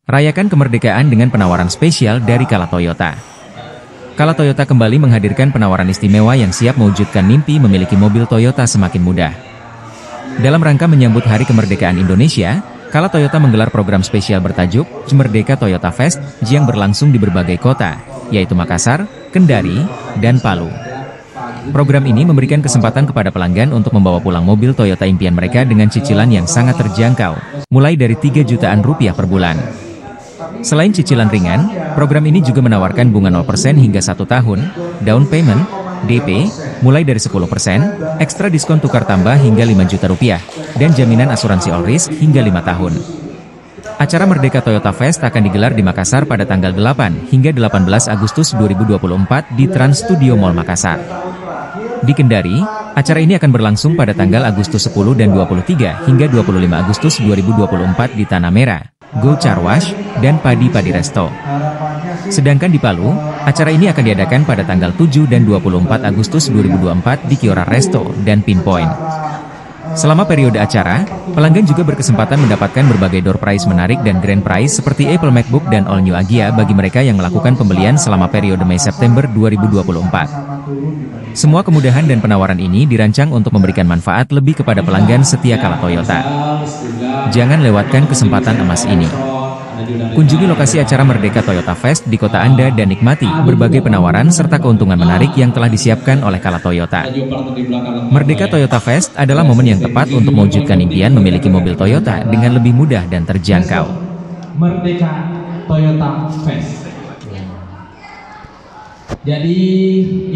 Rayakan kemerdekaan dengan penawaran spesial dari Kala Toyota. Kala Toyota kembali menghadirkan penawaran istimewa yang siap mewujudkan mimpi memiliki mobil Toyota semakin mudah. Dalam rangka menyambut Hari Kemerdekaan Indonesia, Kala Toyota menggelar program spesial bertajuk Merdeka Toyota Fest yang berlangsung di berbagai kota, yaitu Makassar, Kendari, dan Palu. Program ini memberikan kesempatan kepada pelanggan untuk membawa pulang mobil Toyota impian mereka dengan cicilan yang sangat terjangkau, mulai dari 3 jutaan rupiah per bulan. Selain cicilan ringan, program ini juga menawarkan bunga 0% hingga 1 tahun, down payment, DP, mulai dari 10%, ekstra diskon tukar tambah hingga 5 juta rupiah, dan jaminan asuransi all risk hingga 5 tahun. Acara Merdeka Toyota Fest akan digelar di Makassar pada tanggal 8 hingga 18 Agustus 2024 di Trans Studio Mall Makassar. Di Kendari, acara ini akan berlangsung pada tanggal Agustus 10 dan 23 hingga 25 Agustus 2024 di Tanah Merah, Go Car Wash, dan Padi Padi Resto. Sedangkan di Palu, acara ini akan diadakan pada tanggal 7 dan 24 Agustus 2024 di Kiora Resto dan Pinpoint. Selama periode acara, pelanggan juga berkesempatan mendapatkan berbagai door prize menarik dan grand prize seperti Apple MacBook dan All New Agya bagi mereka yang melakukan pembelian selama periode Mei-September 2024. Semua kemudahan dan penawaran ini dirancang untuk memberikan manfaat lebih kepada pelanggan setia Kala Toyota. Jangan lewatkan kesempatan emas ini. Kunjungi lokasi acara Merdeka Toyota Fest di kota Anda dan nikmati berbagai penawaran serta keuntungan menarik yang telah disiapkan oleh Kala Toyota. Merdeka Toyota Fest adalah momen yang tepat untuk mewujudkan impian memiliki mobil Toyota dengan lebih mudah dan terjangkau. Merdeka Toyota Fest. Jadi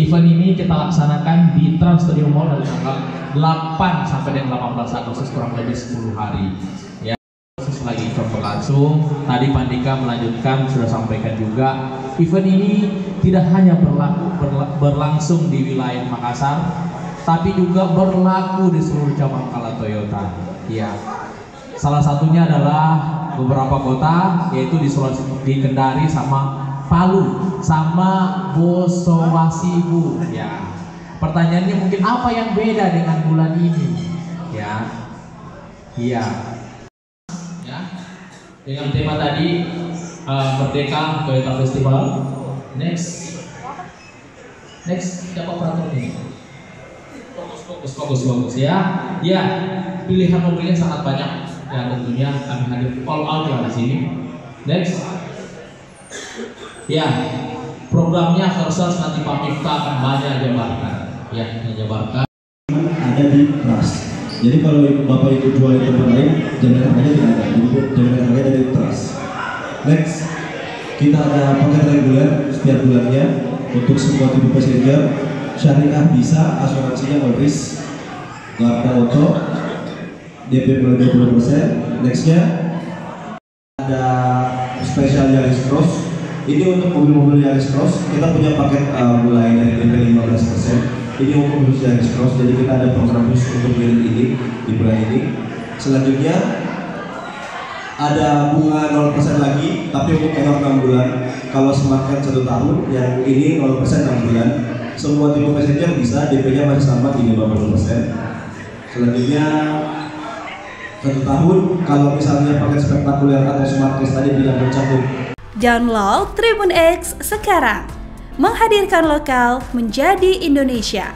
event ini kita laksanakan di Trans Studio Mall dari tanggal 8 sampai dengan 18 Agustus, kurang lebih 10 hari. Ya, lagi event berlangsung. Tadi Pandika melanjutkan, sudah sampaikan juga. Event ini tidak hanya berlangsung di wilayah Makassar, tapi juga berlaku di seluruh cabang Kala Toyota. Ya, salah satunya adalah beberapa kota, yaitu di Sulawesi, di Kendari sama Palu sama Bosowasibu. Ya, pertanyaannya mungkin apa yang beda dengan bulan ini? Ya, iya. Ya, dengan tema tadi Merdeka Toyota Festival. Next, siapa operatornya? Fokus ya. Ya, pilihan mobilnya sangat banyak. Ya, tentunya kami hadir all out ya di sini. Next. Ya, programnya versus nanti Pak Miftah akan banyak jabarkan. Ya, jabarkan. Ada di Trust. Jadi kalau Bapak Ibu jual di tempat lain, jaminan harganya tidak ada. Jaminan harganya dari Trust. Next, kita ada paket reguler setiap bulannya untuk semua tipe passenger. Syariah bisa, asuransinya all risk, Garda Auto, DP mulai 20%. Nextnya ada spesial Yaris Cross. Ini untuk mobil-mobil Yaris Cross, kita punya paket mulai dari DP 15%. Ini untuk mobil Yaris Cross, jadi kita ada program khusus untuk bulan ini, di bulan ini. Selanjutnya ada bunga 0% lagi, tapi untuk tenor 6 bulan. Kalau semakin 1 tahun, yang ini 0% 6 bulan. Semua tipe passenger bisa, DP-nya masih sama di 50%. Selanjutnya 1 tahun, kalau misalnya paket spektakuler atau smart case tadi tidak mencakup. Download Tribun X sekarang, menghadirkan lokal menjadi Indonesia.